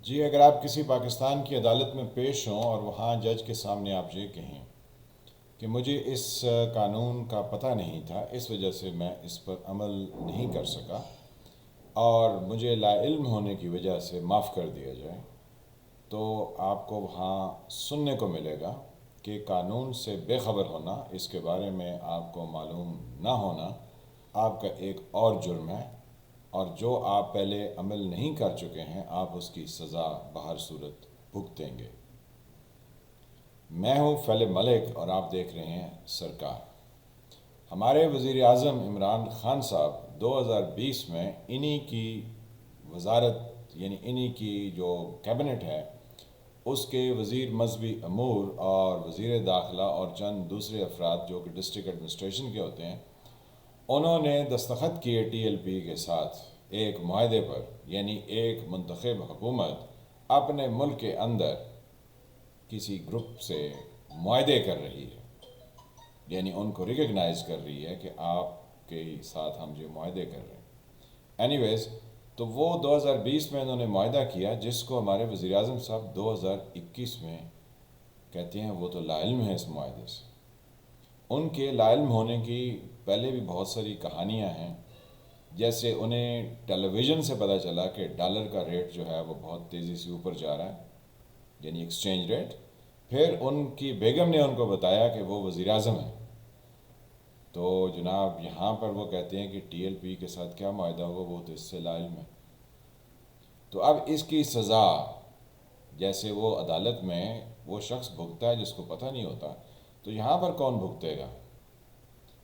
جی، اگر آپ کسی پاکستان کی عدالت میں پیش ہوں اور وہاں جج کے سامنے آپ یہ کہیں کہ مجھے اس قانون کا پتہ نہیں تھا، اس وجہ سے میں اس پر عمل نہیں کر سکا اور مجھے لا علم ہونے کی وجہ سے معاف کر دیا جائے، تو آپ کو وہاں سننے کو ملے گا کہ قانون سے بے خبر ہونا، اس کے بارے میں آپ کو معلوم نہ ہونا آپ کا ایک اور جرم ہے، اور جو آپ پہلے عمل نہیں کر چکے ہیں آپ اس کی سزا بہر صورت بھگتیں گے۔ میں ہوں فیلب ملک اور آپ دیکھ رہے ہیں سرکار۔ ہمارے وزیر اعظم عمران خان صاحب 2020 میں انہی کی وزارت، یعنی انہی کی جو کیبنٹ ہے، اس کے وزیر مذہبی امور اور وزیر داخلہ اور چند دوسرے افراد جو کہ ڈسٹرکٹ ایڈمنسٹریشن کے ہوتے ہیں، انہوں نے دستخط کیے ٹی ایل پی کے ساتھ ایک معاہدے پر، یعنی ایک منتخب حکومت اپنے ملک کے اندر کسی گروپ سے معاہدے کر رہی ہے، یعنی ان کو ریکگنائز کر رہی ہے کہ آپ کے ساتھ ہم جو معاہدے کر رہے ہیں۔ اینی ویز، تو وہ 2020 میں انہوں نے معاہدہ کیا، جس کو ہمارے وزیر اعظم صاحب 2021 میں کہتے ہیں وہ تو لا علم ہے اس معاہدے سے۔ ان کے لا علم ہونے کی پہلے بھی بہت ساری کہانیاں ہیں، جیسے انہیں ٹیلی ویژن سے پتہ چلا کہ ڈالر کا ریٹ جو ہے وہ بہت تیزی سے اوپر جا رہا ہے، یعنی ایکسچینج ریٹ۔ پھر ان کی بیگم نے ان کو بتایا کہ وہ وزیر اعظم ہیں، تو جناب یہاں پر وہ کہتے ہیں کہ ٹی ایل پی کے ساتھ کیا معاہدہ ہوگا، وہ تو اس سے لا علم ہے۔ تو اب اس کی سزا جیسے وہ عدالت میں وہ شخص بھگتا ہے جس کو پتہ نہیں ہوتا، تو یہاں پر کون بھگتے گا؟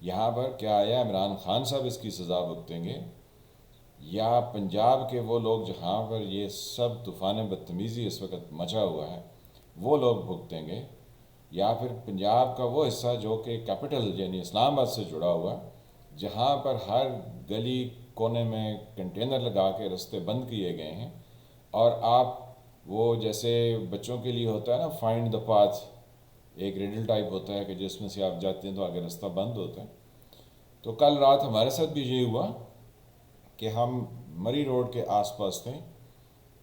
یہاں پر کیا آیا عمران خان صاحب اس کی سزا بھگتیں گے، یا پنجاب کے وہ لوگ جہاں پر یہ سب طوفان بدتمیزی اس وقت مچا ہوا ہے وہ لوگ بھگتیں گے، یا پھر پنجاب کا وہ حصہ جو کہ کیپٹل یعنی اسلام آباد سے جڑا ہوا ہے، جہاں پر ہر گلی کونے میں کنٹینر لگا کے رستے بند کیے گئے ہیں، اور آپ وہ جیسے بچوں کے لیے ہوتا ہے نا فائنڈ دا پاتھ، ایک ریڈل ٹائپ ہوتا ہے کہ جس میں سے آپ جاتے ہیں تو آگے رستہ بند ہوتا ہے۔ تو کل رات ہمارے ساتھ بھی یہ ہوا کہ ہم مری روڈ کے آس پاس تھے،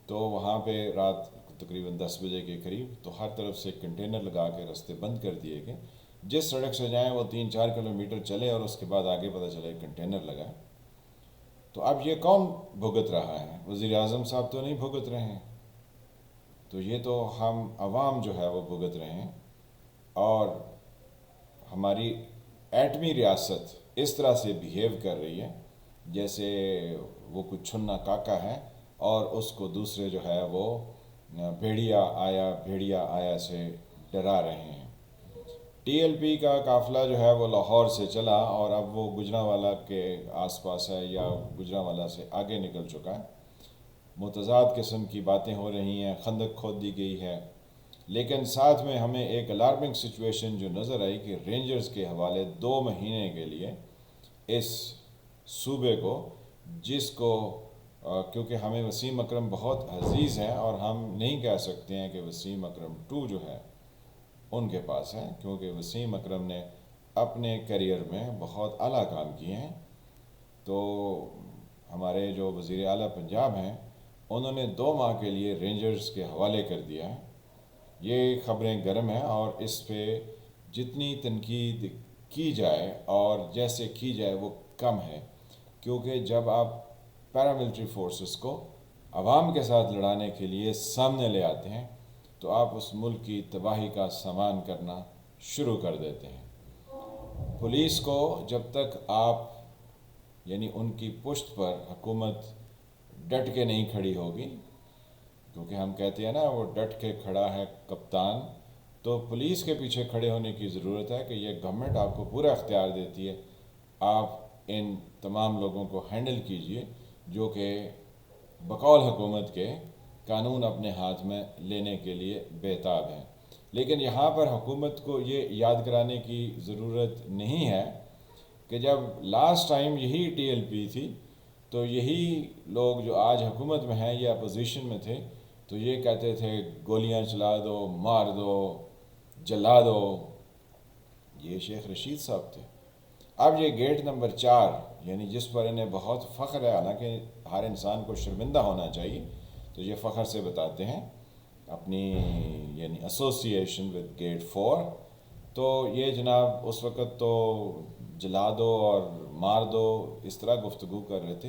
تو وہاں پہ رات تقریباً 10 بجے کے قریب تو ہر طرف سے کنٹینر لگا کے رستے بند کر دیے گئے، جس سڑک سے جائیں وہ 3-4 کلومیٹر چلے اور اس کے بعد آگے پتہ چلے کنٹینر لگا ہے۔ تو اب یہ کون بھگت رہا ہے؟ وزیر اعظم صاحب تو نہیں بھگت رہے ہیں، تو یہ تو ہم عوام جو ہے وہ بھگت رہے ہیں، اور ہماری ایٹمی ریاست اس طرح سے بیہیو کر رہی ہے جیسے وہ کچھ چھنا کاکا ہے، اور اس کو دوسرے جو ہے وہ بھیڑیا آیا سے ڈرا رہے ہیں۔ ٹی ایل پی کا قافلہ جو ہے وہ لاہور سے چلا اور اب وہ گجرانوالہ کے آس پاس ہے یا گجرانوالہ سے آگے نکل چکا ہے۔ متضاد قسم کی باتیں ہو رہی ہیں، خندق کھود دی گئی ہے، لیکن ساتھ میں ہمیں ایک الارمنگ سچویشن جو نظر آئی کہ رینجرز کے حوالے 2 مہینے کے لیے اس صوبے کو، جس کو کیونکہ ہمیں وسیم اکرم بہت عزیز ہیں اور ہم نہیں کہہ سکتے ہیں کہ وسیم اکرم 2 جو ہے ان کے پاس ہے، کیونکہ وسیم اکرم نے اپنے کیریئر میں بہت اعلیٰ کام کیے ہیں۔ تو ہمارے جو وزیر اعلیٰ پنجاب ہیں انہوں نے 2 ماہ کے لیے رینجرز کے حوالے کر دیا ہے۔ یہ خبریں گرم ہیں اور اس پہ جتنی تنقید کی جائے اور جیسے کی جائے وہ کم ہے، کیونکہ جب آپ پیراملٹری فورسز کو عوام کے ساتھ لڑانے کے لیے سامنے لے آتے ہیں تو آپ اس ملک کی تباہی کا سامان کرنا شروع کر دیتے ہیں۔ پولیس کو جب تک آپ یعنی ان کی پشت پر حکومت ڈٹ کے نہیں کھڑی ہوگی، کیونکہ ہم کہتے ہیں نا وہ ڈٹ کے کھڑا ہے کپتان، تو پولیس کے پیچھے کھڑے ہونے کی ضرورت ہے کہ یہ گورنمنٹ آپ کو پورا اختیار دیتی ہے، آپ ان تمام لوگوں کو ہینڈل کیجئے جو کہ بقول حکومت کے قانون اپنے ہاتھ میں لینے کے لیے بےتاب ہیں۔ لیکن یہاں پر حکومت کو یہ یاد کرانے کی ضرورت نہیں ہے کہ جب لاسٹ ٹائم یہی ٹی ایل پی تھی تو یہی لوگ جو آج حکومت میں ہیں یا اپوزیشن میں تھے تو یہ کہتے تھے گولیاں چلا دو، مار دو، جلا دو۔ یہ شیخ رشید صاحب تھے۔ اب یہ گیٹ نمبر 4 یعنی جس پر انہیں بہت فخر ہے، حالانکہ ہر انسان کو شرمندہ ہونا چاہیے، تو یہ فخر سے بتاتے ہیں اپنی یعنی ایسوسیشن ود گیٹ 4. تو یہ جناب اس وقت تو جلا دو اور مار دو اس طرح گفتگو کر رہے تھے،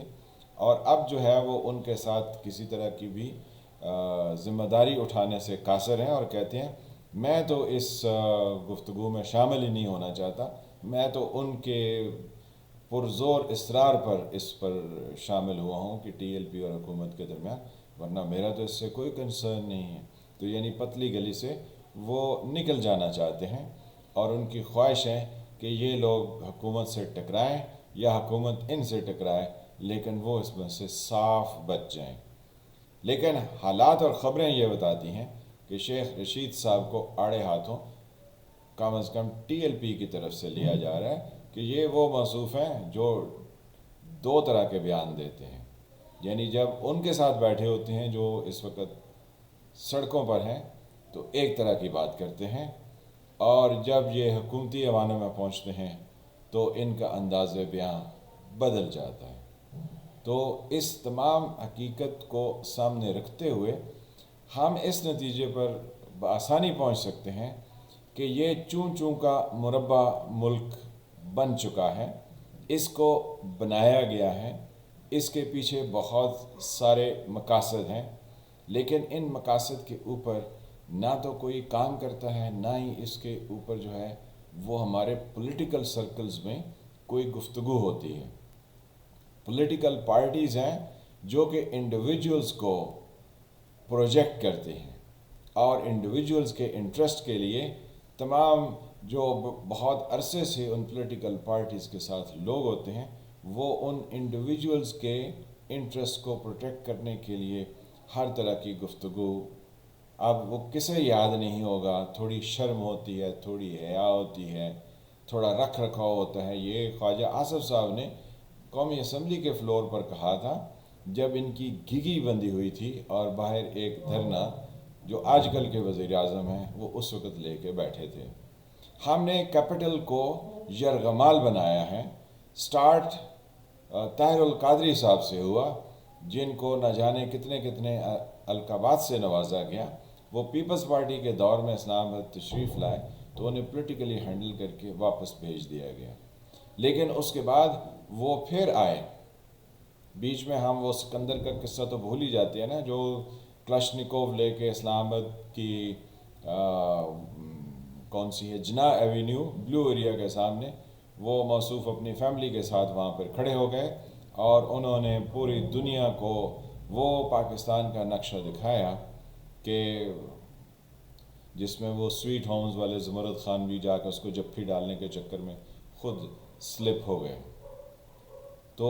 اور اب جو ہے وہ ان کے ساتھ کسی طرح کی بھی ذمہ داری اٹھانے سے قاصر ہیں، اور کہتے ہیں میں تو اس گفتگو میں شامل ہی نہیں ہونا چاہتا، میں تو ان کے پرزور اصرار پر اس پر شامل ہوا ہوں کہ ٹی ایل پی اور حکومت کے درمیان، ورنہ میرا تو اس سے کوئی کنسرن نہیں ہے. تو یعنی پتلی گلی سے وہ نکل جانا چاہتے ہیں، اور ان کی خواہش ہے کہ یہ لوگ حکومت سے ٹکرائیں یا حکومت ان سے ٹکرائے، لیکن وہ اس میں سے صاف بچ جائیں. لیکن حالات اور خبریں یہ بتاتی ہیں کہ شیخ رشید صاحب کو آڑے ہاتھوں کم از کم ٹی ایل پی کی طرف سے لیا جا رہا ہے کہ یہ وہ موصوف ہیں جو دو طرح کے بیان دیتے ہیں. یعنی جب ان کے ساتھ بیٹھے ہوتے ہیں جو اس وقت سڑکوں پر ہیں تو ایک طرح کی بات کرتے ہیں، اور جب یہ حکومتی ایوانوں میں پہنچتے ہیں تو ان کا انداز بیان بدل جاتا ہے. تو اس تمام حقیقت کو سامنے رکھتے ہوئے ہم اس نتیجے پر بآسانی پہنچ سکتے ہیں کہ یہ چوں چوں کا مربع ملک بن چکا ہے، اس کو بنایا گیا ہے، اس کے پیچھے بہت سارے مقاصد ہیں، لیکن ان مقاصد کے اوپر نہ تو کوئی کام کرتا ہے، نہ ہی اس کے اوپر جو ہے وہ ہمارے پولیٹیکل سرکلز میں کوئی گفتگو ہوتی ہے. پولیٹیکل پارٹیز ہیں جو کہ انڈیویجولز کو پروجیکٹ کرتے ہیں، اور انڈیویجولز کے انٹرسٹ کے لیے تمام جو بہت عرصے سے ان پولیٹیکل پارٹیز کے ساتھ لوگ ہوتے ہیں وہ ان انڈیویجولز کے انٹرسٹ کو پروٹیکٹ کرنے کے لیے ہر طرح کی گفتگو. اب وہ کسے یاد نہیں ہوگا، تھوڑی شرم ہوتی ہے، تھوڑی حیا ہوتی ہے، تھوڑا رکھ رکھاؤ ہوتا ہے. یہ خواجہ آصف صاحب نے قومی اسمبلی کے فلور پر کہا تھا جب ان کی گھگی بندی ہوئی تھی اور باہر ایک دھرنا جو آج کل کے وزیر اعظم ہیں وہ اس وقت لے کے بیٹھے تھے. ہم نے کیپٹل کو یرغمال بنایا ہے. سٹارٹ طاہر القادری صاحب سے ہوا، جن کو نہ جانے کتنے کتنے القابات سے نوازا گیا. وہ پیپلز پارٹی کے دور میں اسلام آباد تشریف لائے تو انہیں پولیٹیکلی ہینڈل کر کے واپس بھیج دیا گیا، لیکن اس کے بعد وہ پھر آئے. بیچ میں ہم وہ سکندر کا قصہ تو بھول ہی جاتے ہیں نا، جو کلاشنیکوف لے کے اسلام آباد کی کون سی ہے جنا ایوینیو بلو ایریا کے سامنے وہ موصوف اپنی فیملی کے ساتھ وہاں پر کھڑے ہو گئے، اور انہوں نے پوری دنیا کو وہ پاکستان کا نقشہ دکھایا کہ جس میں وہ سویٹ ہومز والے زمرد خان بھی جا کے اس کو جپھی ڈالنے کے چکر میں خود سلپ ہو گئے. تو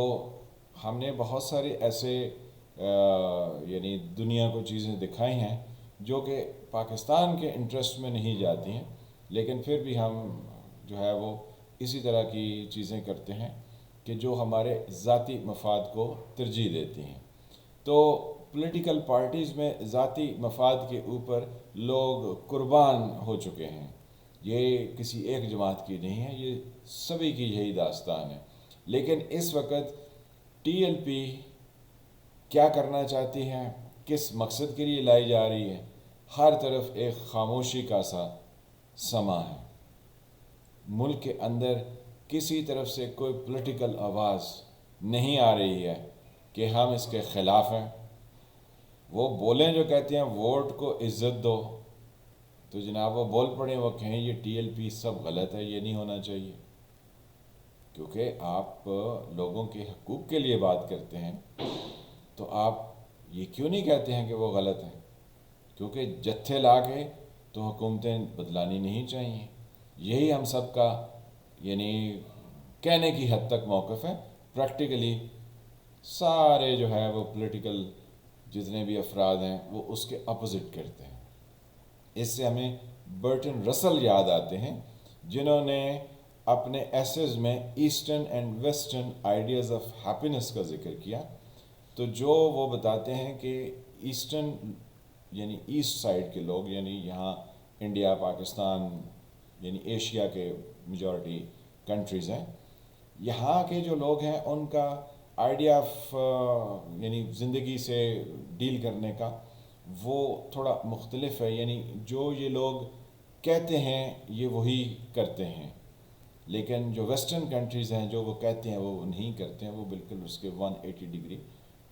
ہم نے بہت سارے ایسے یعنی دنیا کو چیزیں دکھائی ہیں جو کہ پاکستان کے انٹرسٹ میں نہیں جاتی ہیں، لیکن پھر بھی ہم جو ہے وہ اسی طرح کی چیزیں کرتے ہیں کہ جو ہمارے ذاتی مفاد کو ترجیح دیتی ہیں. تو پولیٹیکل پارٹیز میں ذاتی مفاد کے اوپر لوگ قربان ہو چکے ہیں. یہ کسی ایک جماعت کی نہیں ہے، یہ سبھی کی یہی داستان ہے. لیکن اس وقت ٹی ایل پی کیا کرنا چاہتی ہے، کس مقصد کے لیے لائی جا رہی ہے، ہر طرف ایک خاموشی کا سا سما ہے. ملک کے اندر کسی طرف سے کوئی پولیٹیکل آواز نہیں آ رہی ہے کہ ہم اس کے خلاف ہیں. وہ بولیں جو کہتے ہیں ووٹ کو عزت دو، تو جناب وہ بول پڑیں، وہ کہیں یہ ٹی ایل پی سب غلط ہے، یہ نہیں ہونا چاہیے. کیونکہ آپ لوگوں کے حقوق کے لیے بات کرتے ہیں تو آپ یہ کیوں نہیں کہتے ہیں کہ وہ غلط ہیں؟ کیونکہ جتھے لا کے تو حکومتیں بدلانی نہیں چاہیے. یہی ہم سب کا یعنی کہنے کی حد تک موقف ہے. پریکٹیکلی سارے جو ہے وہ پولیٹیکل جتنے بھی افراد ہیں وہ اس کے اپوزٹ کرتے ہیں. اس سے ہمیں برٹن رسل یاد آتے ہیں جنہوں نے اپنے ایسیز میں eastern and western ideas of happiness کا ذکر کیا. تو جو وہ بتاتے ہیں کہ ایسٹرن یعنی ایسٹ سائڈ کے لوگ، یعنی یہاں انڈیا، پاکستان، یعنی ایشیا کے میجورٹی کنٹریز ہیں، یہاں کے جو لوگ ہیں ان کا آئیڈیا آف یعنی زندگی سے ڈیل کرنے کا وہ تھوڑا مختلف ہے. یعنی جو یہ لوگ کہتے ہیں یہ وہی کرتے ہیں، لیکن جو ویسٹرن کنٹریز ہیں جو وہ کہتے ہیں وہ نہیں کرتے ہیں، وہ بالکل اس کے 180 ڈگری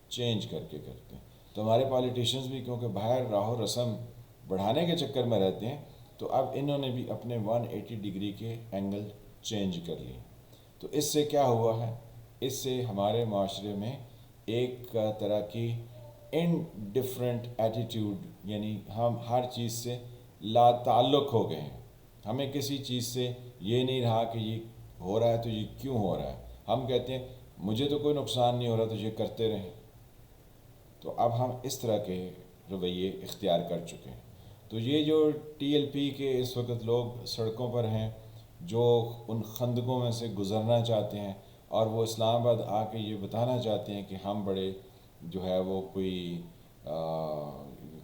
چینج کر کے کرتے ہیں. تو ہمارے پالیٹیشینز بھی کیونکہ باہر راہ و رسم بڑھانے کے چکر میں رہتے ہیں، تو اب انہوں نے بھی اپنے 180 ڈگری کے اینگل چینج کر لیے. تو اس سے کیا ہوا ہے؟ اس سے ہمارے معاشرے میں ایک طرح کی انڈیفرنٹ ایٹیٹیوڈ، یعنی ہم ہر چیز سے لا تعلق ہو گئے ہیں. ہمیں کسی چیز سے یہ نہیں رہا کہ یہ ہو رہا ہے تو یہ کیوں ہو رہا ہے. ہم کہتے ہیں مجھے تو کوئی نقصان نہیں ہو رہا تو یہ کرتے رہیں. تو اب ہم اس طرح کے رویے اختیار کر چکے ہیں. تو یہ جو ٹی ایل پی کے اس وقت لوگ سڑکوں پر ہیں، جو ان خندقوں میں سے گزرنا چاہتے ہیں اور وہ اسلام آباد آ کے یہ بتانا چاہتے ہیں کہ ہم بڑے جو ہے وہ کوئی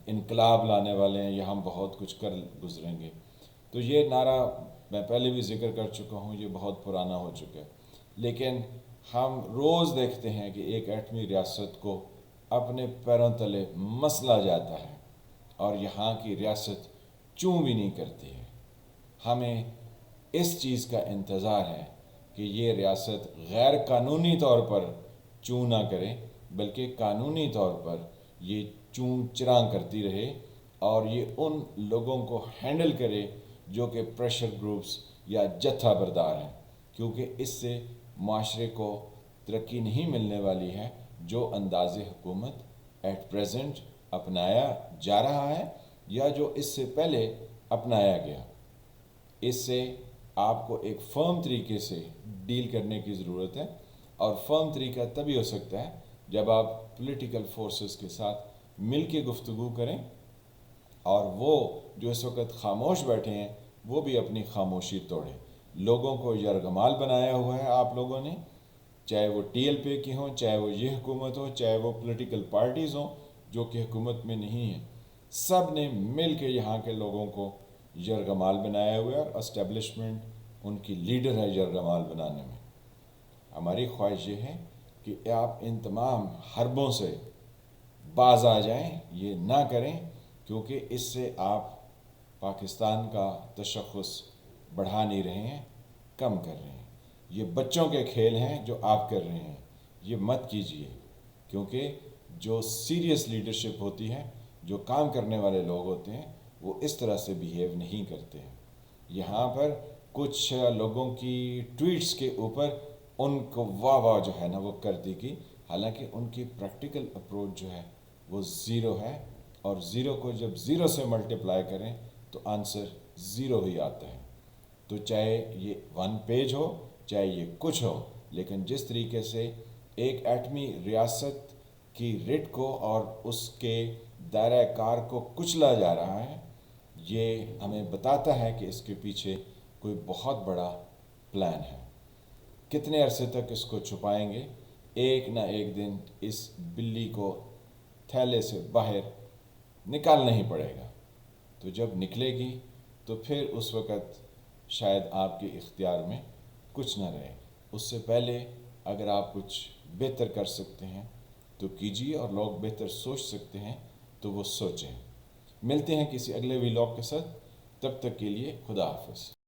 انقلاب لانے والے ہیں یا ہم بہت کچھ کر گزریں گے، تو یہ نعرہ میں پہلے بھی ذکر کر چکا ہوں، یہ بہت پرانا ہو چکا ہے. لیکن ہم روز دیکھتے ہیں کہ ایک ایٹمی ریاست کو اپنے پیروں تلے مسلا جاتا ہے اور یہاں کی ریاست چوں بھی نہیں کرتی ہے. ہمیں اس چیز کا انتظار ہے کہ یہ ریاست غیر قانونی طور پر چوں نہ کرے، بلکہ قانونی طور پر یہ چوں چراں کرتی رہے اور یہ ان لوگوں کو ہینڈل کرے جو کہ پریشر گروپس یا جتھا بردار ہیں. کیونکہ اس سے معاشرے کو ترقی نہیں ملنے والی ہے جو انداز حکومت ایٹ پریزنٹ اپنایا جا رہا ہے یا جو اس سے پہلے اپنایا گیا. اس سے آپ کو ایک فرم طریقے سے ڈیل کرنے کی ضرورت ہے، اور فرم طریقہ تبھی ہو سکتا ہے جب آپ پولیٹیکل فورسز کے ساتھ مل کے گفتگو کریں، اور وہ جو اس وقت خاموش بیٹھے ہیں وہ بھی اپنی خاموشی توڑیں. لوگوں کو یرغمال بنایا ہوا ہے آپ لوگوں نے، چاہے وہ ٹی ایل پی کی ہوں، چاہے وہ یہ حکومت ہو، چاہے وہ پولیٹیکل پارٹیز ہوں جو کہ حکومت میں نہیں ہیں. سب نے مل کے یہاں کے لوگوں کو یرغمال بنایا ہوا ہے، اور اسٹیبلشمنٹ ان کی لیڈر ہے یرغمال بنانے میں. ہماری خواہش یہ ہے کہ آپ ان تمام حربوں سے باز آ جائیں، یہ نہ کریں، کیونکہ اس سے آپ پاکستان کا تشخص بڑھا نہیں رہے ہیں، کم کر رہے ہیں. یہ بچوں کے کھیل ہیں جو آپ کر رہے ہیں، یہ مت کیجیے. کیونکہ جو سیریس لیڈرشپ ہوتی ہے، جو کام کرنے والے لوگ ہوتے ہیں، وہ اس طرح سے بیہیو نہیں کرتے ہیں. یہاں پر کچھ لوگوں کی ٹویٹس کے اوپر ان کو واہ واہ جو ہے نا وہ کر دی گئی، حالانکہ ان کی پریکٹیکل اپروچ جو ہے وہ زیرو ہے، اور زیرو کو جب زیرو سے ملٹیپلائی کریں تو آنسر زیرو ہی آتا ہے. تو چاہے یہ 1 پیج ہو، چاہے یہ کچھ ہو، لیکن جس طریقے سے ایک ایٹمی ریاست کی رٹ کو اور اس کے دائرہ کار کو کچلا جا رہا ہے، یہ ہمیں بتاتا ہے کہ اس کے پیچھے کوئی بہت بڑا پلان ہے. کتنے عرصے تک اس کو چھپائیں گے؟ ایک نہ ایک دن اس بلی کو تھیلے سے باہر نکالنا ہی پڑے گا. تو جب نکلے گی تو پھر اس وقت شاید آپ کے اختیار میں کچھ نہ رہے. اس سے پہلے اگر آپ کچھ بہتر کر سکتے ہیں تو کیجیے، اور لوگ بہتر سوچ سکتے ہیں تو وہ سوچیں. ملتے ہیں کسی اگلے ویلاگ کے ساتھ، تب تک کے لیے خدا حافظ.